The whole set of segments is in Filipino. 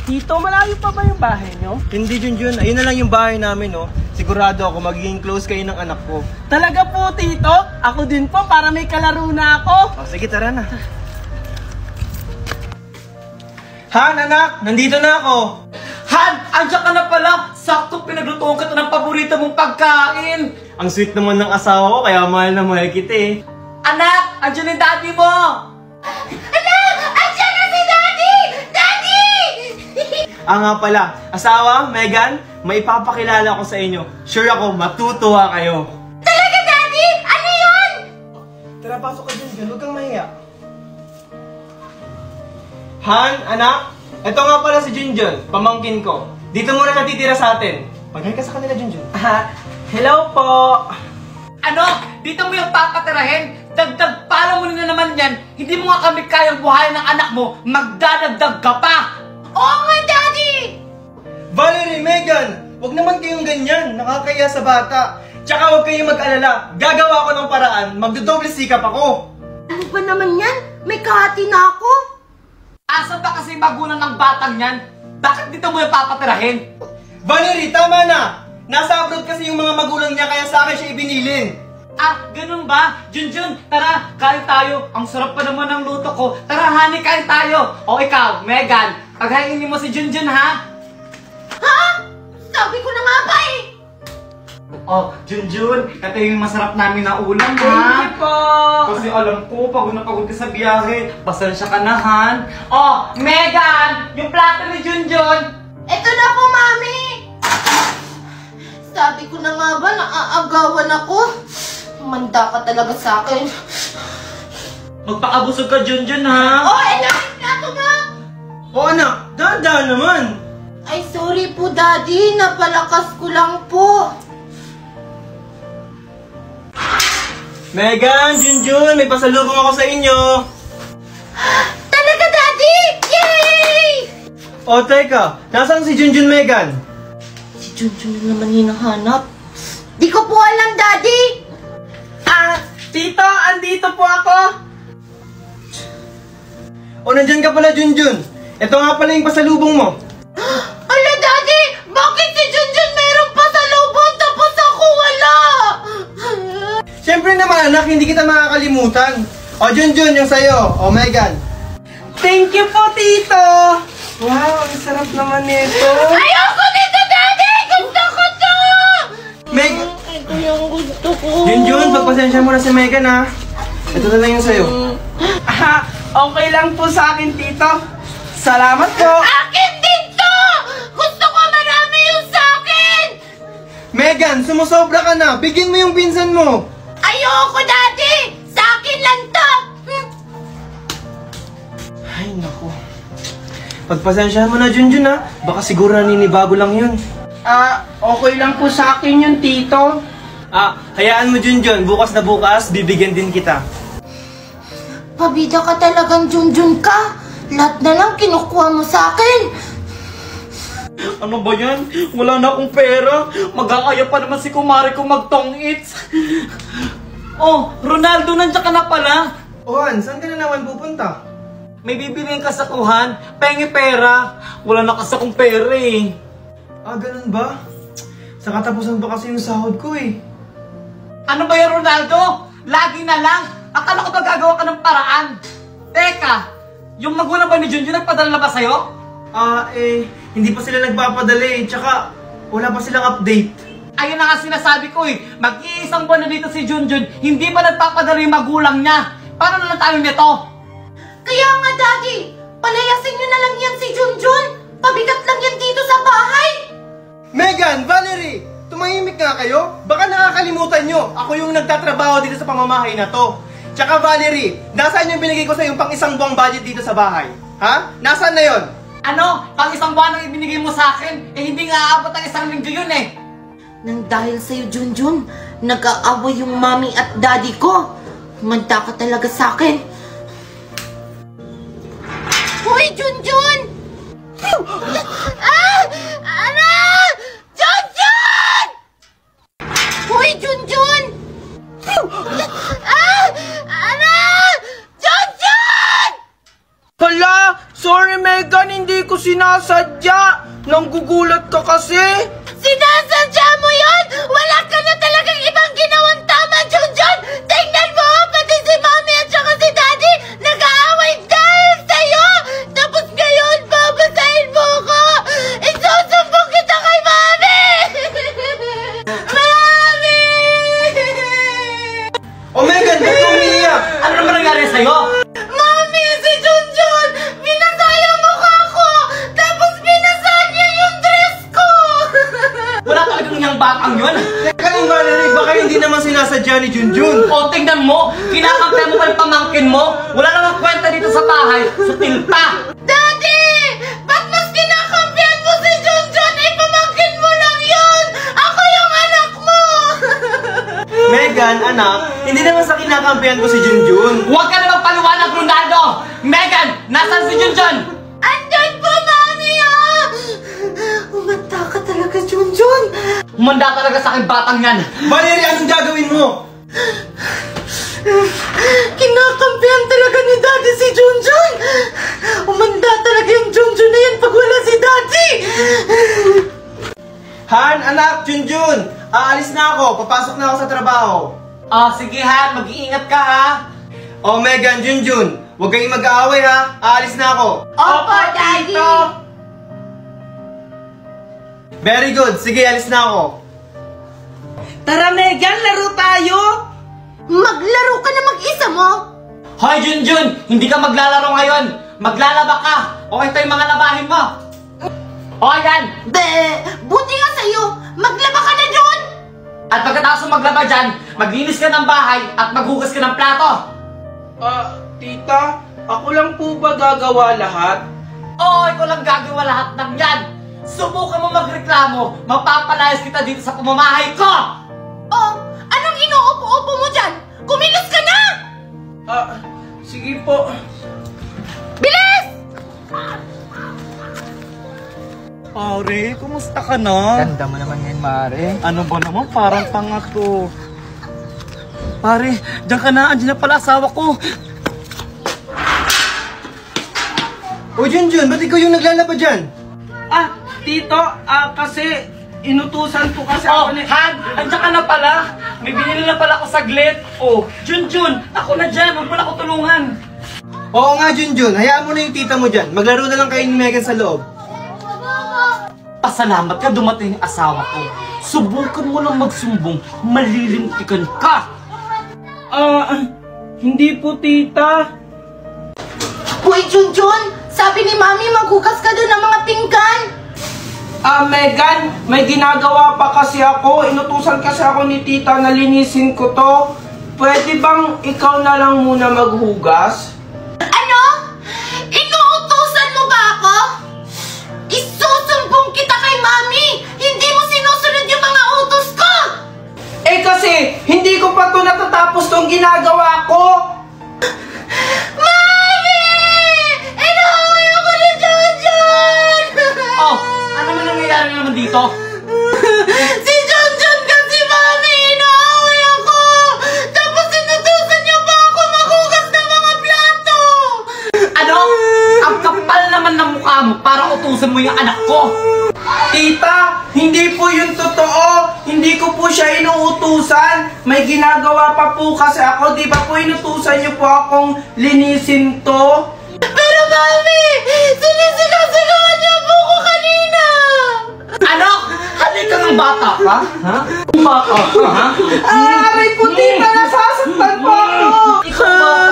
Tito, malayo pa ba yung bahay nyo? Hindi, Junjun. Ayun na lang yung bahay namin, no? Sigurado ako magiging close kayo ng anak ko. Talaga po, Tito? Ako din po, para may kalaro na ako. O, sige, tara na. Han, anak! Nandito na ako! Han! Andiyan ka na pala! Sakto pinaglutuan kita ng paborito mong pagkain! Ang sweet naman ng asawa ko, kaya mahal na mahal kita eh. Anak! Andiyan yung daddy mo! Anak! Andiyan na si Daddy! Daddy! Nga pala, asawa, Megan, may ipapakilala ko sa inyo. Sure ako, matutuwa kayo. Talaga, Daddy? Ano yun? Tara, pasok ka dyan, huwag kang mahiya. Han, anak, ito nga pala si Junjun, pamangkin ko. Dito muna natitira sa atin. Mag-hi ka sa kanila, Junjun. Hello po. Ano? Dito mo yung papatirahin? Dagdag pala mo na naman yan. Hindi mo nga kami kayang buhayin ng anak mo. Magdadagdag ka pa! Oo nga, Daddy! Valerie, Megan, huwag naman kayong ganyan. Nakakaya sa bata. Tsaka huwag kayong mag-alala. Gagawa ko ng paraan. Magdodoble sikap ako. Ano ba naman yan? May kahati na ako. Asan ba kasi magulang ng batang yan? Bakit dito mo yung papatirahin? Valerie, tama na! Nasa abroad kasi yung mga magulang niya kaya sa akin siya ibinilin. Ah, ganun ba? Junjun, tara, kain tayo. Ang sarap pa naman ng luto ko. Tara, honey, kain tayo. O ikaw, Megan, paghainin mo si Junjun, ha? Ha? Sabi ko na nga ba eh! Oh, Junjun, ito yung masarap namin na ulam, Thank ha? you po. Kasi alam ko, pagod na pagod ka sa biyahe. Pasensya ka na, Han. Oh, Megan, yung plato ni Junjun. Ito na po, Mami! Sabi ko na nga ba, naaagawan ako. Manda ka talaga sa akin. Magpakabusog ka, Junjun, ha? Oh, ito yung plato mo! O anak, dahan-dahan naman. Ay, sorry po, Daddy. Napalakas ko lang po. Megan, Junjun, may pasalubong ako sa inyo. Talaga, Daddy! Yay! O teka, nasaan si Junjun, Megan? Si Junjun na naman hinahanap. Di ko po alam, Daddy! Tito, andito po ako. O nandyan ka pala, Junjun. Ito nga pala yung pasalubong mo. Ala, Daddy! Bakit si Junjun meron pa sa lubon tapos ako wala? Siyempre naman, anak, hindi kita makakalimutan. O Junjun, yung sayo. O Megan. Thank you po, Tito. Wow, ang sarap naman nito. Ayoko nito, Daddy! Gusto ko to! Meg! Ito yung gusto ko. Junjun, pagpasensya mo na si Megan, ha. Ito na lang yung sayo. Okay lang po sa akin, Tito. Salamat po. Akin din to! Gusto ko marami yung sa akin! Megan, sumusobra ka na. Bigyan mo yung pinsan mo. Ayoko, Daddy! Sa akin lang to! Ay, naku. Pagpasensyahan mo na, Junjun, ha. Baka siguro naninibago lang yun. Okay lang po sa akin yun, Tito. Hayaan mo, Junjun. Bukas na bukas, bibigyan din kita. Pabida ka talagang Junjun ka. Lahat na lang kinukuha mo sa akin. Ano ba yan? Wala na akong pera. Mag-aaya pa naman si kumare ko mag-tong-its. Oh, Ronaldo, nandiyan ka na pala. Ohan, saan ka na naman pupunta? May bibiliin ka sa kuhan. Pengi pera. Wala na kasi akong pera eh. Ganun ba? Sa katapusan pa kasi yung sahod ko eh. Ano ba yan, Ronaldo? Lagi na lang. Akala ko ba gagawa ka ng paraan? Teka, yung magulang ba ni Junjun nagpadala na ba sa'yo? Hindi pa sila nagpapadala eh. Tsaka, wala pa silang update. Ayun na nga sinasabi ko eh. Mag-iisang buwan na dito si Junjun, hindi pa nagpapadala yung magulang niya. Paano na lang tayo nito? Kaya nga, Daddy, palayasin niyo na lang yan si Junjun. Pabigat lang yan dito sa bahay. Megan, Valerie, tumahimik nga kayo. Baka nakakalimutan nyo, ako yung nagtatrabaho dito sa pamamahay na to. Tsaka Valerie, nasaan yung binigay ko sa yung pang-isang buwang budget dito sa bahay? Ha? Nasaan na yon? Ano? Pang isang buwan ang ibinigay mo sa akin? Hindi nga aabot ang isang linggo yun eh. Nang dahil sa'yo, Junjun, nag-aaway yung mommy at daddy ko. Manda ka talaga sa akin. Hoy, Junjun! Ano? Junjun! Hoy, Junjun! Hala! Sorry, Megan, hindi ko sinasadya. Nanggugulat ka kasi. Sinasadya mo yun! Wala ka na talagang ibang ginawang tama, Junjun! Tingnan mo! Pati si Mami at saka si Daddy nag-aaway dahil sa'yo! Tapos ngayon, babasahin mo ko! Isusumbong kita kay Mami! Mami! Oh Megan, ba't ka umiiyak? Ano naman nangyari sa'yo? Mami! Si Junjun! Binasa yung mukha ko! Tapos binasa niya yung dress ko! Wala talagang niyang batang yun. Teka lang Valerie, baka hindi naman sinasadya ni Junjun. O, tingnan mo, kinakampihan mo pa yung pamangkin mo. Wala namang kwenta dito sa bahay. Sutil pa. Daddy! Ba't mas kinakampihan mo si Junjun? Eh, pamangkin mo lang yun! Ako yung anak mo! Megan, anak, hindi naman sa kinakampihan ko si Junjun. Huwag ka namang paliwanag, Ronaldo. Megan, nasaan si Junjun? Andyan po, Mami, ah! Umanta ka talaga, Junjun! Humanda talaga sa aking batang yan. Valerie, anong gagawin mo? Kinakampihan talaga ni Daddy si Junjun! Umanda talaga yung Junjun na yan pag wala si Daddy! Han, anak, Junjun, aalis na ako. Papasok na ako sa trabaho. Sige Han, mag-iingat ka ha. Oh, Megan, Junjun, huwag kayong mag-aaway ha. Aalis na ako. Opo, Daddy! Very good. Sige, alis na ako. Tara Megan, laro tayo. Maglaro ka na mag-isa mo? Hoy Junjun, hindi ka maglalaro ngayon. Maglalaba ka. Okay tayo mga labahin mo. Okay yan. Buti nga sa'yo! Maglaba ka na doon! At pagkatapos mo maglaba dyan, maglinis ka ng bahay at maghugas ka ng plato. Tita, ako lang po ba gagawa lahat? Oo, ikaw lang gagawa lahat ng yan. Subukan mo magreklamo, mapapalayas kita dito sa pamamahay ko! Oh, anong inuupo-upo mo dyan? Kumilos ka na! Sige po. Bilis! Pare, kumusta ka na? Ganda mo naman yan, Mare. Ano ba naman? Parang tanga to. Pare, diyan ka na. Andiyan na pala asawa ko. Oh, Junjun, ba't ikaw yung naglalaba dyan? Tito, kasi inutusan po kasi Oh, ako ni... Han! Andiyan ka na pala. May binili na pala ako saglit. Oh, Junjun, ako na dyan. Huwag mo na ako tulungan. Oo nga, Junjun. Hayaan mo na yung tita mo dyan. Maglaro na lang kayo ni Megan sa loob. Pasalamat ka dumating yung asawa ko. Subukan mo lang magsumbong. Malilintikan ka. Hindi po tita. Hoy, Junjun! Sabi ni Mami, maghugas ka doon ng mga pinggan! Megan, may ginagawa pa kasi ako. Inutusan kasi ako ni tita na linisin ko to. Pwede bang ikaw na lang muna maghugas? Ano? Inuutusan mo ba ako? Isusumbong kita kay Mami! Hindi mo sinusunod yung mga utos ko! Kasi hindi ko pa to natatapos tong ginagawa ko. Mami! Inuwi ako ni Junjun! Oh, ano man nangyayari naman dito? Si Junjun kasi, Mami! Inuwi ako! Tapos inutusan niya pa ako maghugas ng mga plato! Ano? Ang kapal naman ng mukha mo para utusan mo yung anak ko. Tita, hindi po yun totoo. Hindi ko po siya inuutusan. May ginagawa pa po kasi ako. Di ba po inutusan niyo po akong linisin to? Pero, Mami! Sinisigaw-sigawan niya po ko kanina! Ano? Halika ng bata ka? Ha? Bata ka, ha? Aray po, tita, nasasaktan po ako.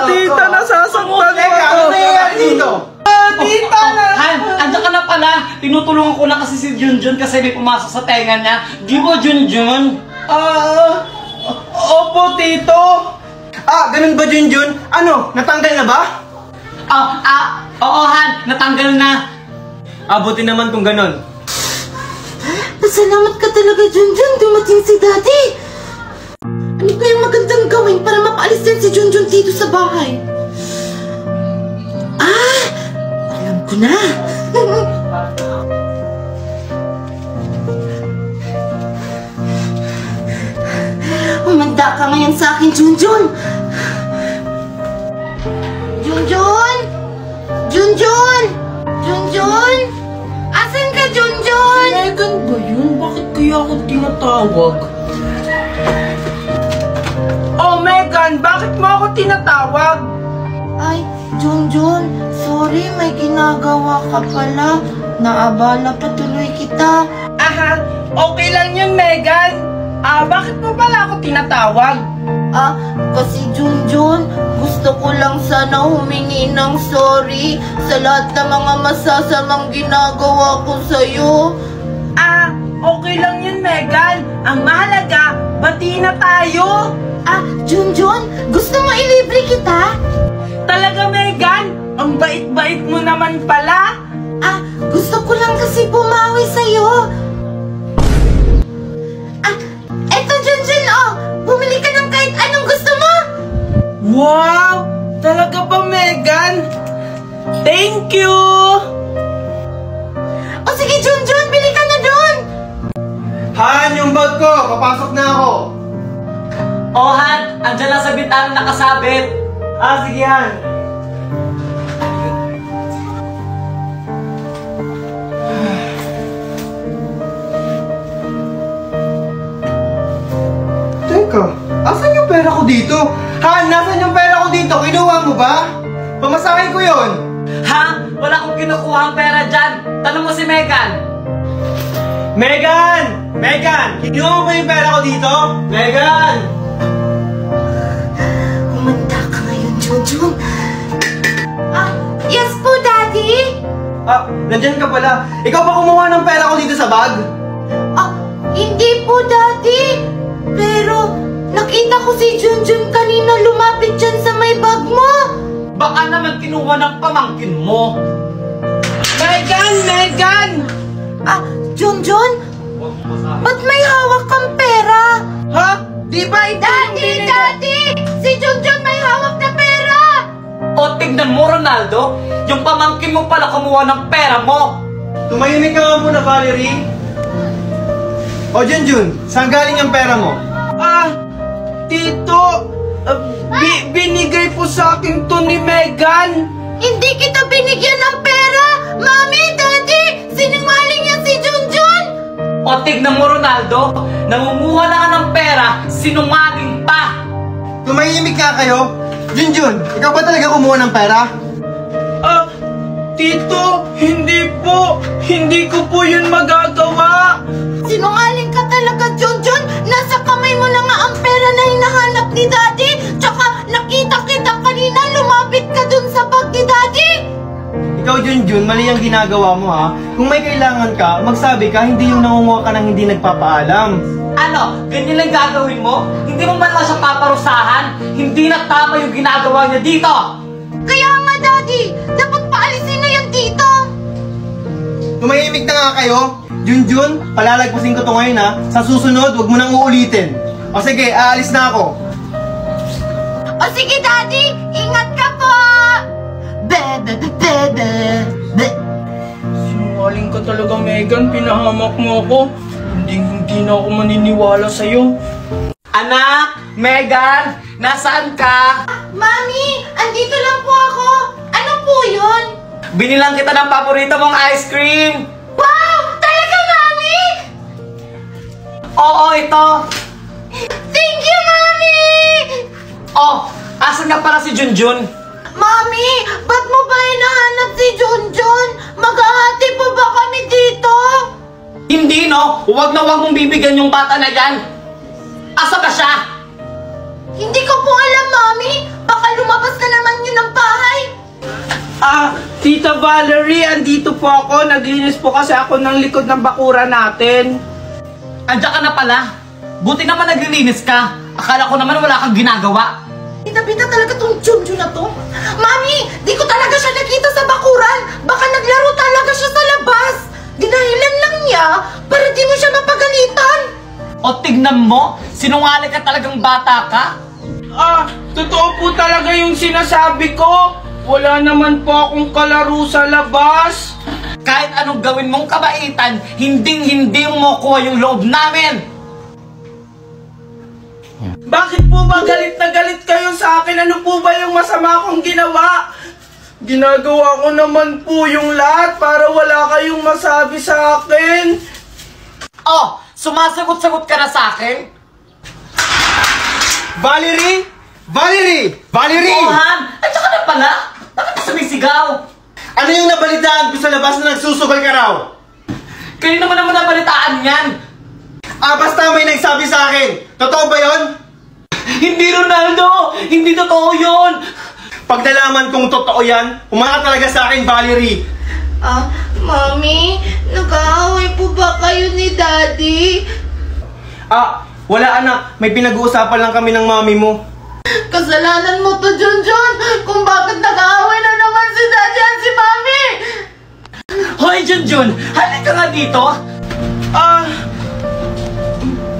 Tita, nasasaktan po Teka, ano ako. nangyayari dito? Tita, Han, andyan ka na pala. Tinutulungan ko na kasi si Junjun kasi may pumasok sa tenga niya. Di ba, Junjun? Opo, tito. Ganun ba, Junjun? Ano, natanggal na ba? Oo, Han. Natanggal na. Buti naman kung ganun. Pasalamat ka talaga, Junjun. Dumating si Daddy. Ano kayang magandang gawin para mapaalis din si Junjun dito sa bahay? Alam ko na. Umanda ka ngayon sa akin, Junjun. Junjun! Junjun! Junjun! tinatawag? Oh, Megan, bakit mo ako tinatawag? Ay, Junjun, sorry, may ginagawa ka pala. Naabala pa tuloy kita. Aha, okay lang yun, Megan. Bakit mo pala ako tinatawag? Kasi Junjun, gusto ko lang sana humingi ng sorry sa lahat ng mga masasamang ginagawa ko sa'yo. Okay lang yun, Megan. Ang mahalaga, bati na tayo. Junjun, gusto mo ilibre kita? Talaga, Megan? Ang bait-bait mo naman pala. Gusto ko lang kasi bumawi sa'yo. Eto Junjun, bumili ka ng kahit anong gusto mo. Wow! Talaga ba, Megan? Thank you! Sige Junjun, bili ka na doon. Han, yung bag ko! Papasok na ako! Oh, Han, andyan lang sa bintana nakasabit. Sige Han. Teka, asan yung pera ko dito? Han, nasan yung pera ko dito? Kinuha mo ba? Pamasahin ko yon. Ha? Wala akong kinukuha ang pera dyan. Tanong mo si Megan. Megan! Megan! Kinuha mo ba yung pera ko dito? Megan! Humanda ka ngayon, Junjun. Yes po, Daddy. Nandyan ka pala. Ikaw ba kumuha ng pera ko dito sa bag? Hindi po, Daddy. Pero, nakita ko si Junjun kanina lumapit dyan sa may bag mo. Baka naman kinuha ng pamangkin mo. Megan! Megan! Junjun? Ba't may hawak kang pera? Ha? Di ba ito yung binigay? Daddy! Si Junjun may hawak na pera! O tignan mo, Ronaldo, yung pamangkin mo pala kumuha ng pera mo. Tumahimik ka nga muna, Valerie. O Junjun, saan galing ang pera mo? Tito, binigay po sa akin to ni Megan. Hindi kita binigyan ng pera! Mami, Daddy! Sinungaling yan si Junjun! O tignan mo, Ronaldo, nangunguha na ka ng pera, sinungaling pa. Tumahimik nga kayo. Junjun, ikaw ba talaga kumuha ng pera? Tito, hindi po. Hindi ko po yun magagawa. Sinungaling ka talaga, Junjun! Nasa kamay mo na nga ang pera na hinahanap ni Daddy! Tsaka nakita kita kanina, lumapit ka dun sa bag ni Daddy! Ikaw, Junjun, mali ang ginagawa mo ha. Kung may kailangan ka, magsabi ka, hindi yung nangunguha ka ng hindi nagpapaalam. Ano, ganyan lang gagawin mo? Hindi mo man lang siya paparusahan? Hindi na tama yung ginagawa niya dito! Kaya nga, Daddy! Dapat paalisin na yan dito! Tumahimik na nga kayo. Junjun, palalagpasin ko to ngayon ha. Sa susunod, wag mo nang uulitin. O sige, aalis na ako. O sige, Daddy! Ingat ka po! Sinungaling ka talaga, Megan. Pinahamak mo ako. Hindi na ako maniniwala sa'yo. Anak, Megan, nasaan ka? Mami! Andito lang po ako! Ano po yun? Binilang kita ng paborito mong ice cream. Wow! Talaga, Mami! Oo, ito. Thank you, Mami! Oh, asan nga para si Junjun? Mami! Ba't mo ba hinahanap si Junjun? Maghahati po ba kami dito? Hindi, no? Huwag na huwag mong bibigyan yung bata na yan. Asa ka siya? Hindi ko po alam, Mami. Baka lumabas na naman yun ng bahay. Tita Valerie, andito po ako. Naglinis po kasi ako ng likod ng bakura natin. Andiyan ka na pala. Buti naman naglilinis ka. Akala ko naman wala kang ginagawa. Bita-bita talaga tong Junjun na to. Mami, di ko talaga siya nakita sa bakuran. Baka naglaro talaga siya sa labas. Dinahilan lang niya para di mo siya mapagalitan. O tignan mo, sinungaling ka talagang bata ka. Totoo po talaga yung sinasabi ko. Wala naman po akong kalaro sa labas. Kahit anong gawin mong kabaitan, hindi mo kuha yung loob namin. Bakit po ba galit na galit kayo sa akin? Ano po ba yung masama kong ginawa? Ginagawa ko naman po yung lahat para wala kayong masabi sa akin. Oh, Sumasagot-sagot ka na sa akin? Valerie! Valerie! Valerie! Han! At saka na pala! Bakit ka sumisigaw? Ano yung nabalitaan ko sa labas na nagsusugal ka raw? Kayo naman nabalitaan yan! Basta may nagsabi sa akin. Totoo ba yon? Hindi, Ronaldo! Hindi totoo yun! Pag nalaman kong totoo yan, umaka talaga sa akin, Valerie. Mami, nag-aaway po ba kayo ni Daddy? Wala anak. May pinag-uusapan lang kami ng mami mo. Kasalanan mo to, Junjun, kung bakit nag-aaway na naman si Daddy at si Mami! Hoy, Junjun! Halika nga dito!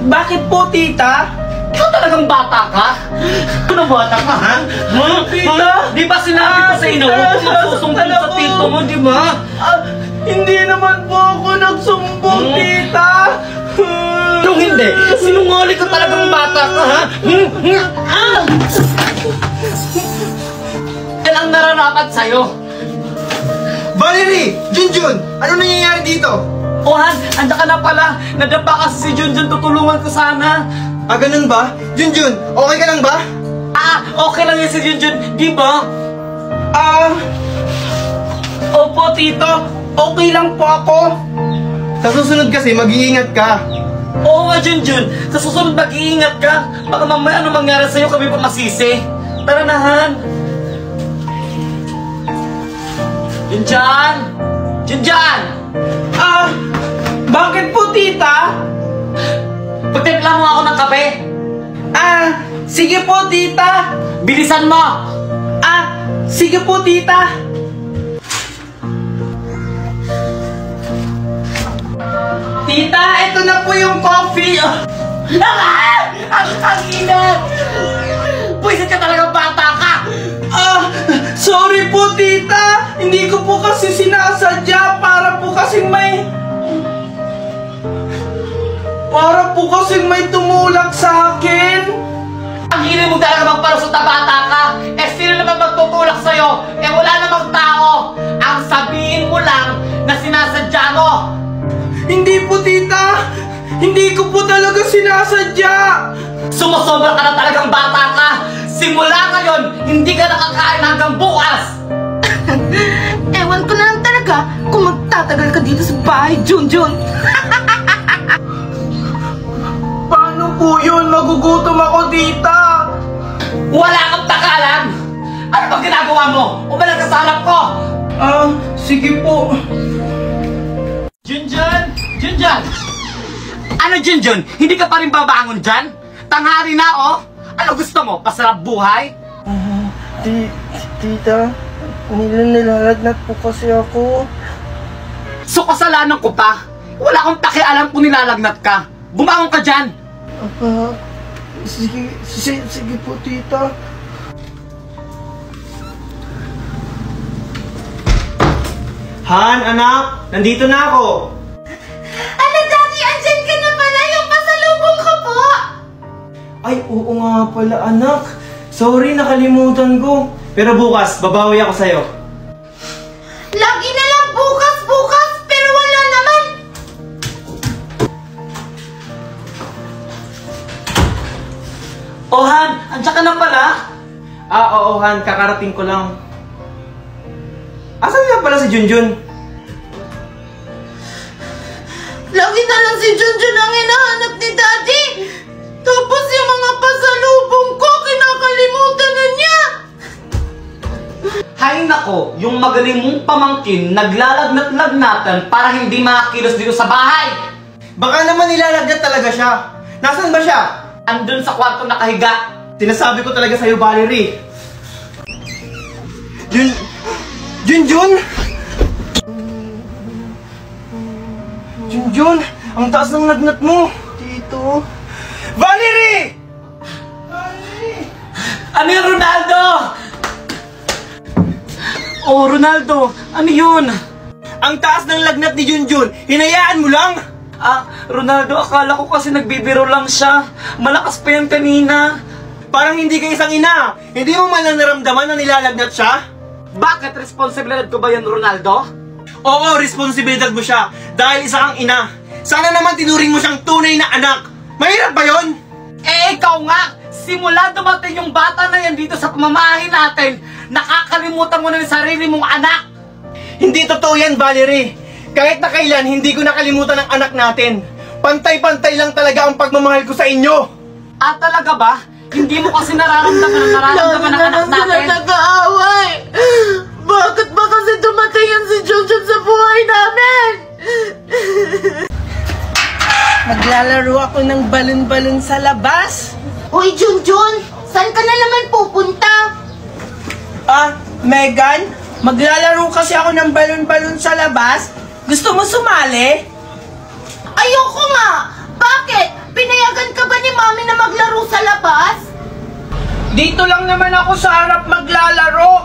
Bakit po, tita? Ikaw talagang bata ka? Ano bata ka, ha? Tita! Di ba sinabi ko sa inyo, huwag kang magsusumbong sa tito mo, di ba? Hindi naman po ako nagsumbong, tita! Anong hindi? Sinungaling ka talagang bata ka, ha? Yan ang nararapat sa'yo. Valerie! Junjun! Ano nangyayari dito? Han, anda ka na pala. Nadapa kasi si Junjun, tutulungan ko sana. Ganun ba? Junjun, okay ka lang ba? Okay lang yan si Junjun, di ba? Opo, tito. Okay lang po ako. Sa susunod kasi, mag-iingat ka. Oo nga, Junjun. Sa susunod mag-iingat ka. Baka mamaya ano mangyari sa'yo, kami pa masisi. Tara na, Han. Junjun! Junjun! Bakit po, tita? Pagtimpla mo ako ng kape. Sige po, tita. Bilisan mo! Sige po, tita. Tita, ito na po yung coffee. Ang inat! Pwisit ka talagang bata ka! Sorry po, tita. Hindi ko po kasi sinasadya. Para po kasing may tumulak sa akin. Ang hiling mo talaga magpalusot na bata ka. Sino naman magtutulak sa'yo? Wala namang tao. Ang sabihin mo lang na sinasadya mo. Hindi po, tita. Hindi ko po talaga sinasadya. Sumusobra ka na talagang bata ka. Simula ngayon, hindi ka nakakain hanggang bukas. Ewan ko na lang talaga kung magtatagal ka dito sa bahay, Junjun. Paano po yun? Magugutom ako, tita. Wala kang takalan. Ano bang ginagawa mo? Umalag ka sa harap ko. Sige po. Junjun! Junjun! Ano, Junjun? Hindi ka pa rin babangon dyan? Tanghari na, oh! Ano gusto mo? Pasarap buhay? Tita, nilalagnat po kasi ako. So, kasalanan ko pa? Wala akong pakialam kung nilalagnat ka. Bumangon ka dyan! Sige po, tita. Han, anak! Nandito na ako! Daddy, andyan ka na pala, yung pasalubong ko po! Ay, oo nga pala, anak. Sorry, nakalimutan ko. Pero bukas, babawi ako sa'yo. Lagi na lang bukas, pero wala naman! Han, andyan ka na pala? Oo, Han, kakarating ko lang. Asan nga pala si Junjun? Lagi na lang si Junjun ang hinahanap ni Daddy! Tapos yung mga pasalubong ko, kinakalimutan na niya! Hay nako, yung magaling mong pamangkin naglalagnat-lagnatan para hindi makakilos dito sa bahay. Baka naman nilalagnat talaga siya. Nasaan ba siya? Andun sa kwarto nakahiga. Sinasabi ko talaga sa'yo, Valerie. Junjun! Junjun! Ang taas ng lagnat mo! Tito! Valerie! Ano yun, Ronaldo? Oh, Ronaldo, ano yun? Ang taas ng lagnat ni Junjun! Hinayaan mo lang! Ronaldo, akala ko kasi nagbibiro lang siya. Malakas pa yan kanina. Parang hindi ka isang ina! Hindi mo man lang naramdaman na nilalagnat siya? Bakit? Responsibilidad ko ba yan, Ronaldo? Oo, responsibilidad mo siya dahil isa kang ina. Sana naman tinuring mo siyang tunay na anak. Mahirap ba yun? Eh, ikaw nga! Simula dumating yung bata na yan dito sa pamamahay natin, nakakalimutan mo na yung sarili mong anak! Hindi totoo yan, Valerie. Kahit na kailan, hindi ko nakalimutan ang anak natin. Pantay-pantay lang talaga ang pagmamahal ko sa inyo. Ah, talaga ba? Hindi mo kasi nararamdaman ng anak natin? Nag-aaway! Bakit ba kasi dumating yan si Junjun sa buhay namin? Maglalaro ako ng balon-balon sa labas. Uy, Junjun! Saan ka na naman pupunta? Ah, Megan? Maglalaro kasi ako ng balon-balon sa labas. Gusto mo sumali? Ayoko nga! Bakit? Pinayagan ka ba ni Mami na maglaro sa labas? Dito lang naman ako sa harap maglalaro.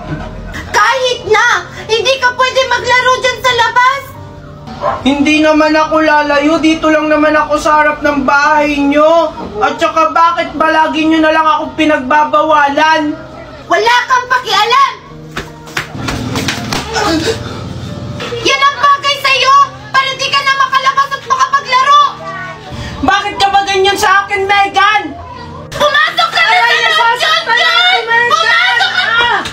Kahit na! Hindi ka pwede maglaro dyan sa labas! Hindi naman ako lalayo. Dito lang naman ako sa harap ng bahay nyo. At saka bakit ba lagi nyo na lang ako pinagbabawalan? Wala kang pakialam! Yan ang bagay sa'yo! Para di ka na makalabas at makapaglaro! Bakit ka ba ganyan sa akin, Megan? Pumasok ka na sa loob, Junjun! Pumasok ka na!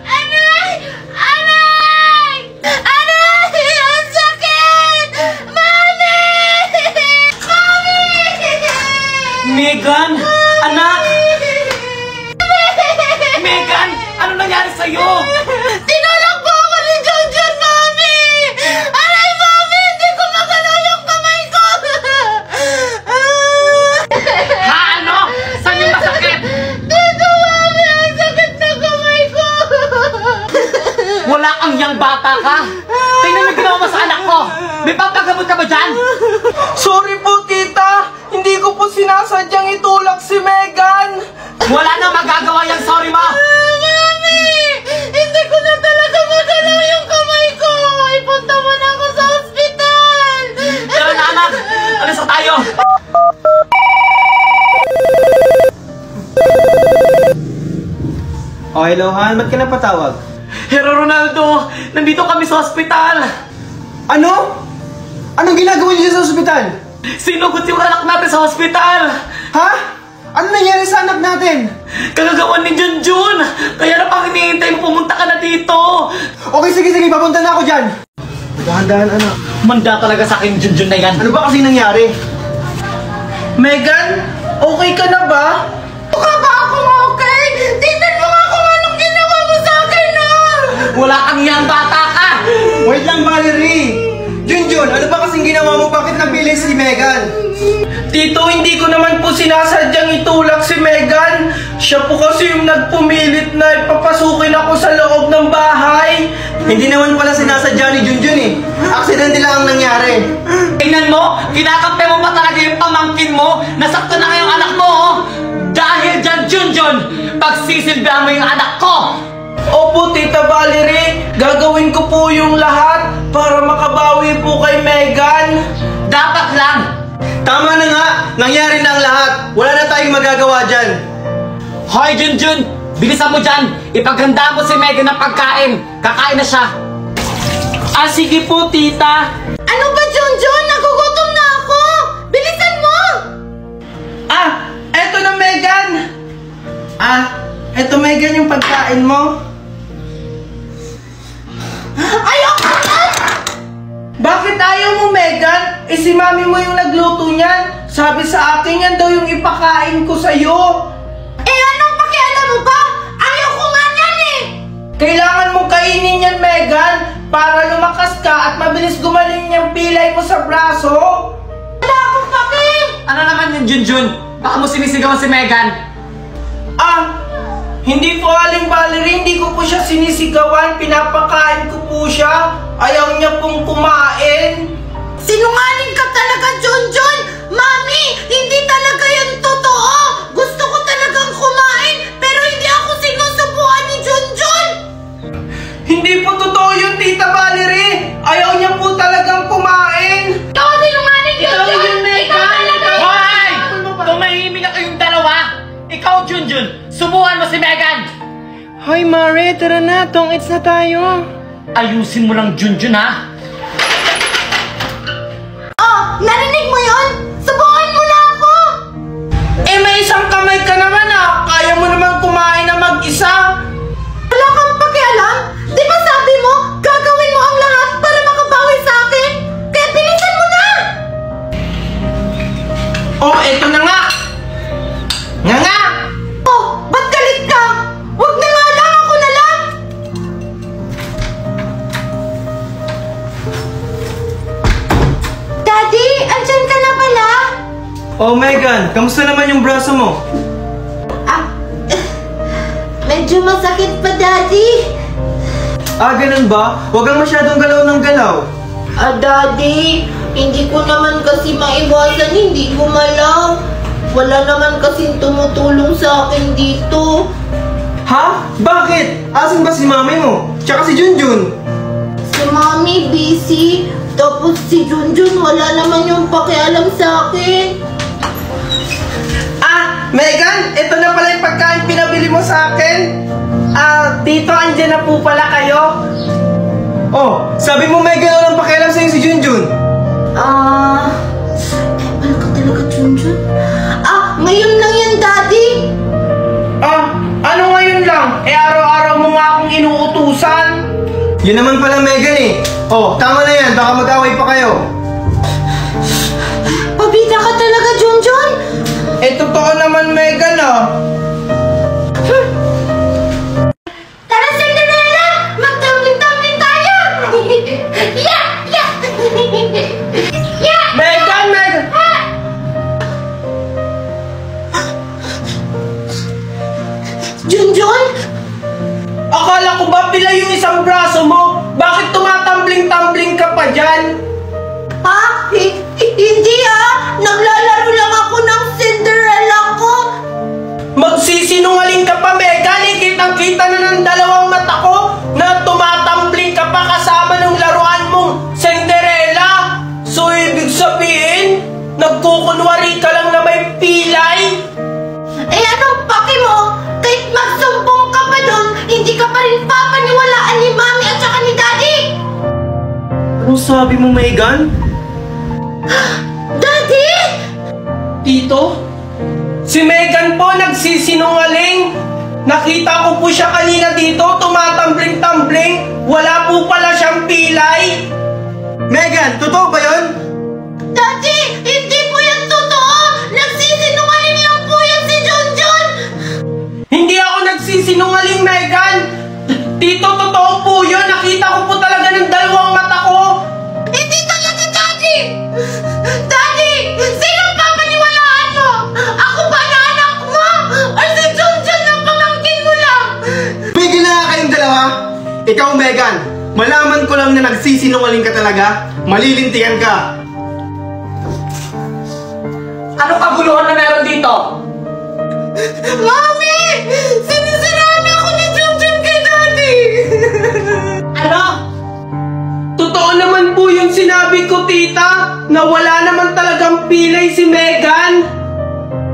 Aray! Aray! Aray! Ang sakit! Mami! Mami! Megan! Anak! Megan! Ano nangyari sa'yo? Tinulak po ako ni Junjun, Mami! Aray, Mami! Hindi ko magalaw yung kamay ko! Ha? Ano? Saan yung masakit? Dito, Mami! Ang sakit na kamay ko! Wala kang yang bata ka! Tingnan mo ginawa mo sa anak ko! May pampagamot ka ba dyan? Sorry po, tita. Hindi ko po sinasadyang itulak si Megan. Wala nang magagawa yung sorry mo! Mami! Hindi ko na talaga magalaw yung kamay ko! Ipunta mo na ako sa ospital! Tara na, anak! Alis na tayo! Oh, hello, Han. Ba't ka napatawag? Hero Ronaldo! Nandito kami sa ospital! Ano? Anong ginagawa niyo sa ospital? Sinugot yung anak natin sa ospital! Ha? Ano nangyari sa anak natin? Kagagawan ni Junjun! Kaya na pang hinihintay mo, pumunta ka na dito! Okay, sige, papunta na ako dyan. Dahan-dahan, anak. Manda talaga sa akin Junjun na yan! Ano ba kasi nangyari? Megan, okay ka na ba? Mukha ba akong okay? Tingnan mo nga kung anong ginawa mo sa akin, no? Wala kang yang bata ka! Wait lang, Valerie. Junjun, ano ba kasing ginawa mo? Bakit napili si Megan? Tito, hindi ko naman po sinasadyang itulak si Megan. Siya po kasi yung nagpumilit na ipapasukin ako sa loob ng bahay. Hindi naman pala sinasadya ni Junjun eh. Aksidente lang ang nangyari. Tingnan mo, kinakampi mo pa talaga yung pamangkin mo. Nasakto na ngayong anak mo, oh. Dahil dyan, Junjun, pagsisilbihan mo yung anak ko. Opo, Tita Valerie. Gagawin ko po yung lahat para makabawi po kay Megan. Dapat lang. Tama na nga, nangyari na ang lahat. Wala na tayong magagawa dyan. Hoy, Junjun, bilisan mo dyan. Ipaghandaan mo si Megan ng pagkain. Kakain na siya. Ah, sige po, Tita. Ano ba, Junjun? Nagugutom na ako! Bilisan mo! Ah, eto na, Megan. Ah, eto, Megan, yung pagkain mo. Ayoko na! Bakit ayaw mo, Megan? Eh, si mami mo yung nagluto niyan. Sabi sa akin yan daw yung ipakain ko sa'yo. Eh, anong pakialam mo ba? Ayaw ko nga yan eh! Kailangan mong kainin yan, Megan, para lumakas ka at mabilis gumaling yung pilay mo sa braso. Wala akong paki! Ano naman yung Junjun? Baka mo sinisigawan si Megan. Ah, hindi po, Aling Valerie, hindi ko po siya sinisigawan. Pinapakain ko po siya. Ayaw niya pong kumain. Sinungaling ka talaga, Junjun! Mami, hindi talaga yan totoo! Gusto ko talagang kumain, pero hindi ako sinusubuan ni Junjun! Hindi po totoo yun, Tita Valerie. Ayaw niya po talagang kumain. Ikaw sinungaling, Junjun! Ikaw talaga! Hoy! Tumahimik na kayong dalawa. Ikaw, Junjun, subuhan mo si Megan. Hoy, Mare, tara na. Tong-its na tayo. Ayusin mo lang, Junjun, ha? Oh, Oh, Megan, kamusta naman yung braso mo? Medyo masakit pa, Daddy. Ganun ba? Huwag kang masyadong galaw ng galaw. Daddy, hindi ko naman kasi maiwasan, hindi gumalaw. Wala naman kasing tumutulong sa akin dito. Ha? Bakit? Asan ba si mami mo? Tsaka si Junjun? Si Mami busy, tapos si Junjun wala naman yung pakialam sa akin. Megan, ito na pala yung pagkain pinabili mo sa akin. Tito, andyan na po pala kayo. Oh, sabi mo Megan, walang pakialam sa'yo si Junjun. Pala ka talaga, Junjun? Ngayon lang yan, Daddy. Ano ngayon lang? Araw-araw mo nga akong inuutusan. Yun naman pala Megan eh. Oh, tama na yan, baka mag-away pa kayo. Pabida ka talaga, Junjun. Totoo naman, Megan, Tara, Cinderella! Magtumbling-tumbling tayo! Yeah! Yeah! Yeah! Megan! Junjun? Akala ko ba pila yung isang braso mo? Bakit tumatambling-tumbling ka pa dyan? Hindi naglalaro lang ako ng Cinderella ko. Magsisinungaling ka pa, Megan. Kitang-kita na ng dalawang mata ko na tumatambling ka pa kasama ng laruan mong Cinderella. So, ibig sabihin, nagkukunwari ka lang na may pilay? Anong paki mo? Kahit magsumbong ka pa doon, hindi ka pa rin papaniwalaan ni Mami at saka ni Daddy. Anong sabi mo, Megan? Daddy! Tito? Si Megan po nagsisinungaling. Nakita ko po siya kanina dito, tumatambling-tambling. Wala po pala siyang pilay. Megan, totoo ba yun? Daddy! Hindi po yan totoo! Nagsisinungaling lang po yan si Junjun! Hindi ako nagsisinungaling, Megan. Tito, totoo po yun. Nakita ko po talaga ng dalawang mata ko. Hindi talaga, Daddy! Daddy! Sinong papaniwalaan mo? Ako ba na anak mo? Or si Junjun na pamangkin mo lang? Tumigil na nga kayong dalawa. Ikaw, Megan, malaman ko lang na nagsisinungaling ka talaga. Malilintikan ka. Anong kaguluhan na meron dito? Mami! Sinisiraan ako ni Junjun kay Daddy! Ano? Totoo naman po yung sinabi ko, tita, na wala naman talagang pilay si Megan.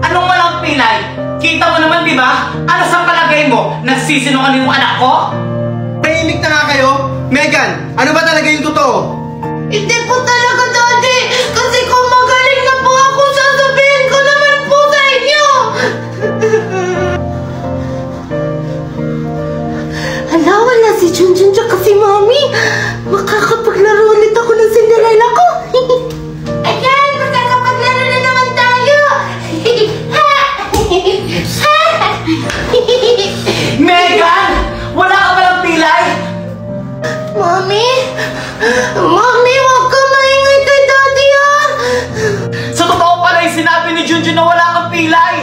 Anong walang pilay? Kita mo naman, di ba? Ano sa palagay mo? Nagsisinungaling yung anak ko? Tahimik na nga kayo. Megan, ano ba talaga yung totoo? Hindi po talaga, Daddy! Kasi kung magaling na po ako, sasabihin ko naman po sa inyo! Hala, wala si Junjun tsaka si Mami. Makakapaglaro ulit ako ng Cinderella ko. Ayan, makakapaglaro na naman tayo. Megan! Wala ka palang pilay? Mami? Mami, huwag ka maingay kay Daddy, Sa totoo pala yung sinabi ni Junjun na wala kang pilay.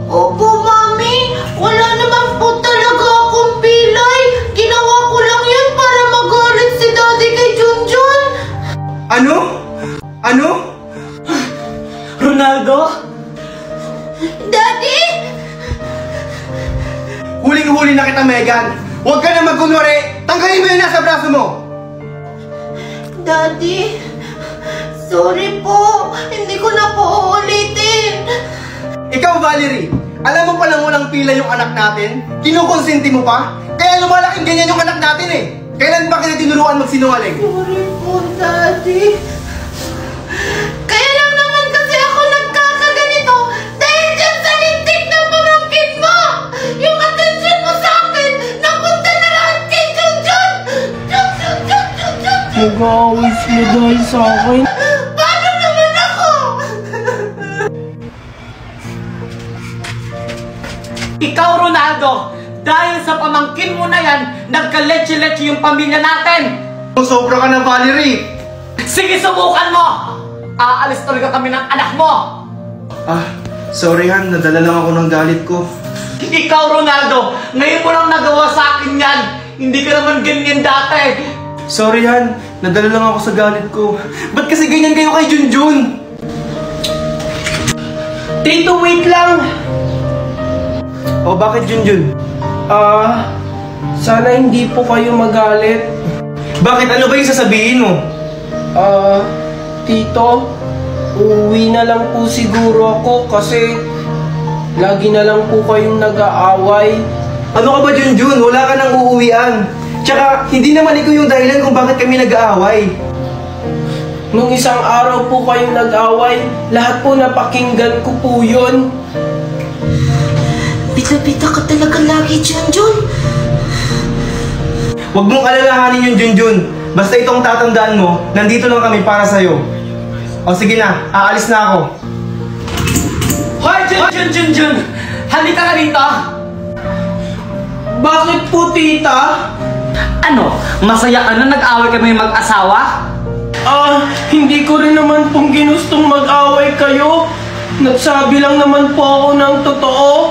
Opo, Mami. Wala naman po talaga akong pilay. Ginawa ko lang yun para magalit si Daddy kay Junjun. Ano? Ano? Ronaldo? Daddy? Huling-huli na kita, Megan. Huwag ka na magkunwari. Tanggalin mo yung nasa braso mo. Daddy? Sorry po. Hindi ko na po uulitin. Ikaw, Valerie, alam mo palang walang pila yung anak natin? Kinukonsinti mo pa? Kaya lumalaking ganyan yung anak natin eh. Kailan ba kita tinuruan magsinungaling? Sorry po, Daddy. Kaya lang naman kasi ako nagkakaganito dahil dyan sa lintik ng pamangkin mo. Yung atensyon mo sa akin, napunta na lahat kay Junjun. Junjun. Nag-aaway sila dahil sa akin. Paano naman ako? Ikaw, Ronaldo, dahil sa pamangkin mo na yan, nagka-leche-leche yung pamilya natin. Sobra ka na, Valerie. Sige, subukan mo! aalis talaga kami ng anak mo! Sorry Han, nadala lang ako ng galit ko. Ikaw, Ronaldo, ngayon mo lang nagawa sa akin yan! Hindi ka naman ganyan dati! Sorry Han, nadala lang ako sa galit ko. Ba't kasi ganyan kayo kay Junjun? Tito, wait lang! O bakit Junjun? Sana hindi po kayo magalit. Bakit? Ano ba yung sasabihin mo? Tito, uuwi na lang po siguro ako kasi lagi na lang po kayong nag-aaway. Ano ka ba Junjun? Wala ka nang uuwian. Tsaka, hindi naman ikaw yung dahilan kung bakit kami nag-aaway. Nung isang araw po kayong nag-away, lahat po napakinggan ko po yun. Bita-bita ka talaga lagi, Junjun. Huwag mong alalahanin yung Junjun. Basta itong tatandaan mo, nandito lang kami para sa'yo. O sige na, aalis na ako. Hoy, Jun! Halika ka dito! Bakit po, tita? Ano? Masaya ka na nag-away kami mag-asawa? Hindi ko rin naman pong ginustong mag-away kayo. Nagsabi lang naman po ako ng totoo.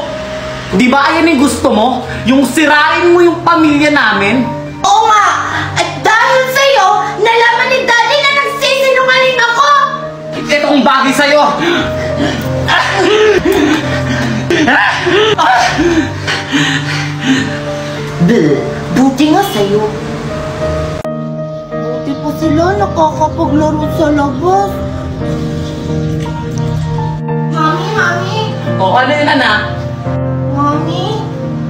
Di ba ayan yung gusto mo? Yung sirain mo yung pamilya namin? Oo nga! At dahil sa'yo, nalaman ni Daddy na nagsisinungaling ako! Itong bagay sa'yo! Buti nga sa'yo. Buti pa sila nakakapaglaro sa labas. Mami! O ano yun, anak? Mami,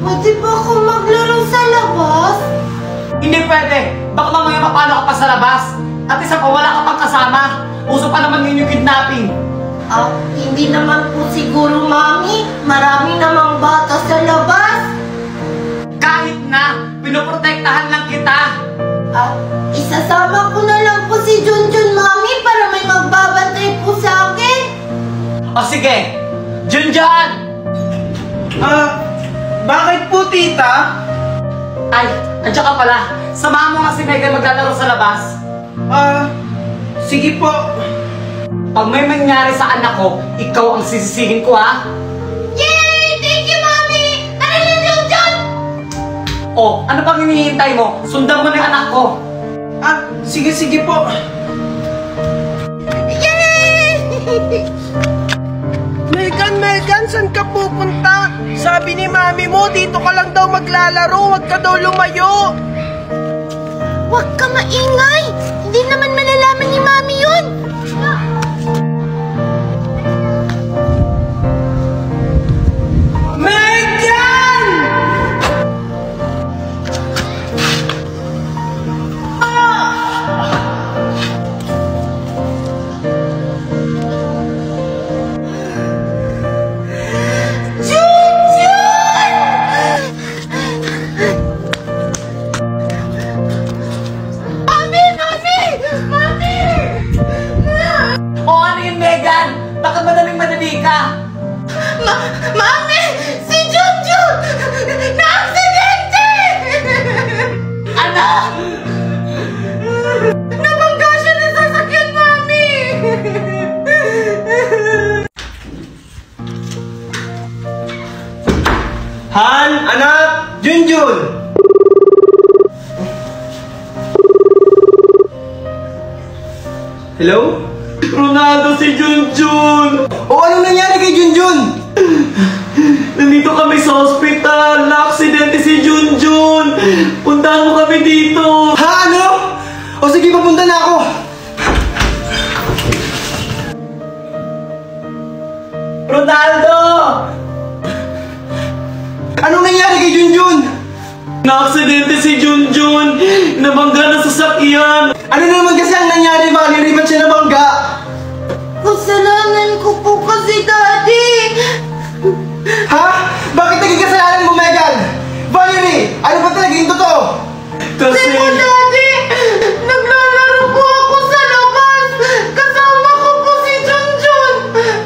pwede ba ako maglaro sa labas? Hindi pwede! Baka mamaya mapano ka pa sa labas? At isa pa, wala ka pang kasama. Uso pa naman yun yung kidnapping. Hindi naman po siguro, Mami. Marami namang bata sa labas. Kahit na, pinoprotektahan lang kita. Isasama ko na lang po si Junjun, Mami, para may magbabantay po sa akin. O sige, Junjun! Bakit po, tita? Ay, andiyan ka pala. Samahan mo nga si Megan maglalaro sa labas. Sige po. Pag may mangyari sa anak ko, ikaw ang sisisihin ko, ha? Yay! Thank you, Mami! Tara na, Junjun! O, ano pang hinihintay mo? Sundan mo na yung anak ko. Sige po. Yay! Megan, saan ka pupunta? Sabi ni mami mo, dito ka lang daw maglalaro, huwag ka daw lumayo. Huwag ka maingay! Hindi naman malalaman ni Mami yun! Megan! O ano yun, Megan? Bakit madaling-madali ka? Mami! Si Junjun! Na-aksidente! Ano? Nabangga siya ng sasakyan, Mami! Han, anak, Junjun! Hello? Ronaldo, si Junjun! O anong nangyari kay Junjun? Nandito kami sa hospital! Na-aksidente si Junjun! Puntahan mo kami dito! Ha, ano? O sige, papunta na ako. Ronaldo! Anong nangyari kay Junjun? Na-aksidente si Junjun! Nabangga na sasakyan! Ano na naman kasi ang nangyari, Valerie? Ba't siya nabangga? Kasalanan ko po kasi, Daddy! Ha? Bakit naging kasalanan mo, Megan? Valerie, ano ba talaga yung totoo? Kasi... Daddy! Naglalaro po ako sa labas! Kasama ko po si Junjun!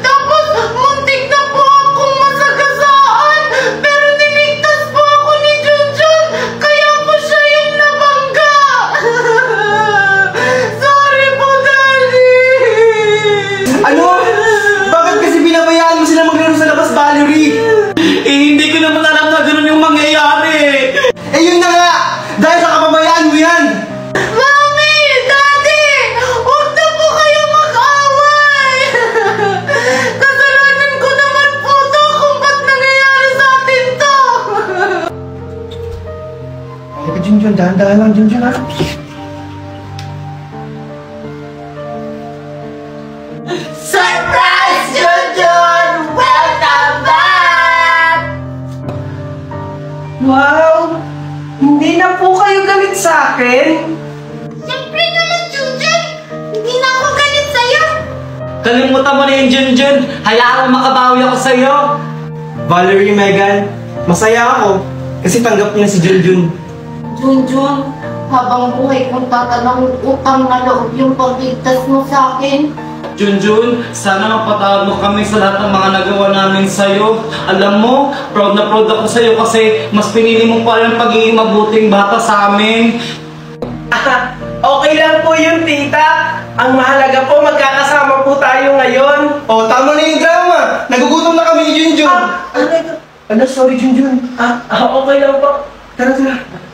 Tapos, muntik na po akong masagasaan! Pero niligtas po ako ni Junjun! Kaya po siya yung nabangga! Dahan-dahan lang, Junjun, ha? Surprise, Junjun! Welcome back! Wow! Hindi na po kayo galit sa akin? Siyempre naman, Junjun! Hindi na ako galit sa'yo! Kalimutan mo na yung Junjun. Hayaan mo makabawi ako sa'yo. Valerie, Megan, masaya ako kasi tanggap niya si Junjun. Junjun, habang buhay kong tatanang utang na loob yung pagligtas mo sa akin. Junjun, sana mapatawad mo kami sa lahat ng mga nagawa namin sa'yo. Alam mo, proud na proud ako sa'yo kasi mas pinili mo pa rin pagiging mabuting bata sa amin. Okay lang po yun, tita. Ang mahalaga po, magkakasama po tayo ngayon. Oh, tama na yung drama. Nagugutom na kami ni Junjun. Ano, sorry, Junjun. Okay lang po. Tara, tara.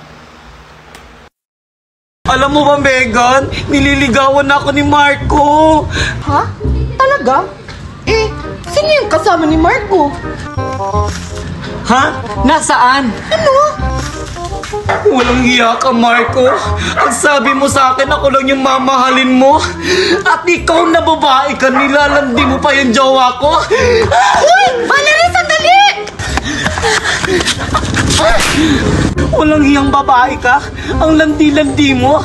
Alam mo ba, Megan? Nililigawan ako ni Marco. Ha? Talaga? Eh, sino yung kasama ni Marco? Ha? Nasaan? Ano? Walang hiya ka, Marco. Ang sabi mo sa akin, ako lang yung mamahalin mo. At ikaw na babae ka, nilalandi mo pa yung jowa ko. Uy! Valerie, sandali! Walang hiyang babae ka? Ang landi-landi mo?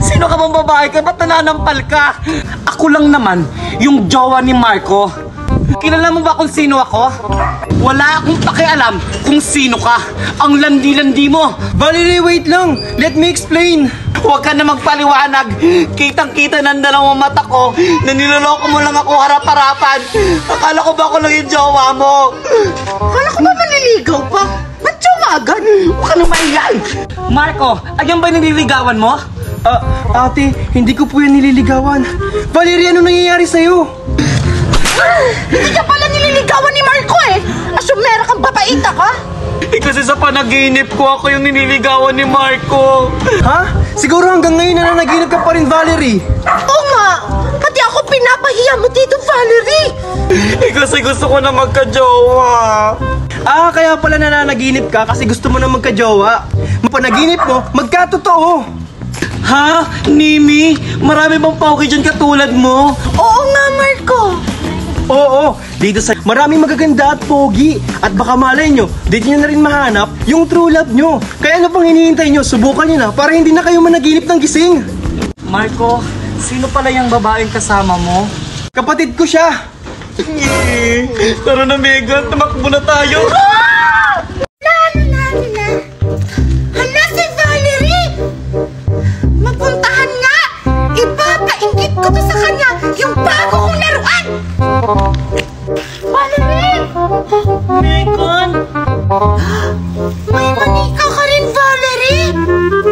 Sino ka bang babae ka? Ba't nananampal ka? Ako lang naman, yung jowa ni Marco. Kilala mo ba kung sino ako? Wala akong pakialam kung sino ka. Ang landi-landi mo. Valerie, wait lang. Let me explain. Huwag ka na magpaliwanag. Kitang-kita ng dalawang mata ko na niloloko mo lang ako harap-harapan. Akala ko ba ako lang yung jowa mo? Akala ko ba maliligaw pa? Ba't jowa agad? Huwag ka nang maingay. Marco, ayan ba nililigawan mo? Ate, hindi ko po yan nililigawan. Valerie, ano nangyayari sa'yo? Hindi ka pala nililigawan ni Marco eh! Asumera kang babaita ka? Kasi sa panaginip ko ako yung nililigawan ni Marco. Ha? Siguro hanggang ngayon nananaginip ka pa rin, Valerie. Oo nga! Pati ako pinapahiya mo dito, Valerie! Kasi gusto ko na magka-jowa. Kaya pala nananaginip ka kasi gusto mo na magka-jowa. Mapanaginip mo, magkatotoo. Ha? Nimi? Marami bang pauki dyan katulad mo? Oo nga, Marco! Oo, dito sa maraming magaganda at pogi. At baka malay nyo, dito nyo na rin mahanap yung true love nyo. Kaya ano pang hinihintay nyo, subukan nyo na para hindi na kayo managinip ng gising. Marco, sino pala yung babaeng kasama mo? Kapatid ko siya. Tara na, Megan, tumakbo na tayo. Hala si Valerie! Mapuntahan nga! Ipapaingit ko to sa kanya yung bago kong laruan! Valerie! Megan! May manika ka rin, Valerie!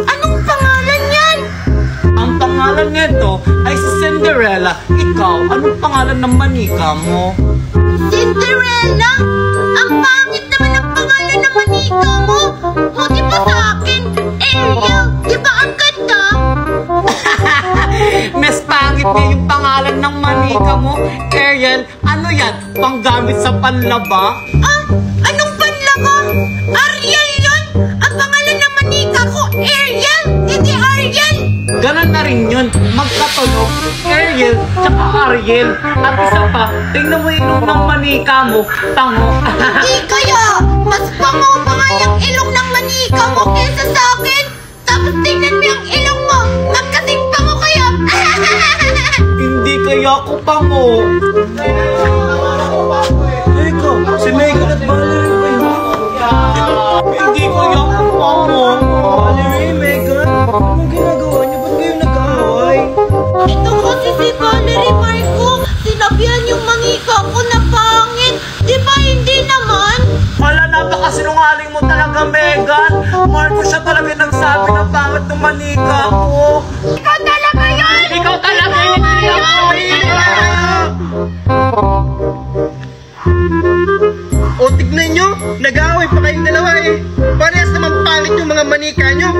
Anong pangalan yan? Ang pangalan nito ay si Cinderella. Ikaw, anong pangalan ng manika mo? Cinderella? Ang pangit naman ang pangalan ng manika mo! O di ba sa akin? Ariel! Di ba ang ganda? Mas pangit niya yung pangalan ng manika mo. Ariel, ano yan? Panggamit sa panlaba? Anong panlaba? Ariel yun! Ang pangalan ng manika ko, Ariel! Hindi Ariel! Ganon na rin yun. Magkatunog. Ariel, tsaka Ariel. At isa pa, tingnan mo yung ng manika mo. Tango. Di kaya! Mas pango pa nga yung ilong ng manika mo kaysa sa akin! Tapos tingnan mo yung ilong mo! Magkasing pango kayo! Hindi kaya ako pango. Ikaw, si Megan at Valerie ba yun? Hindi kaya ako pango. Valerie, Megan, anong ginagawa niyo? Ba't kayo nag-aaway? Ito kasi si Valerie Marco! Sinabihan yung manika ko na pangit! Di ba hindi naman? Wala, napakasinungaling mo talaga, Megan. Marco, siya talaga yung nagsabi ng pangit ng manika ko. Ikaw talaga yun! Ikaw talaga yung O, tignan nyo, nag-aaway pa kayong dalawa eh. Parehas naman pangit yung mga manika nyo.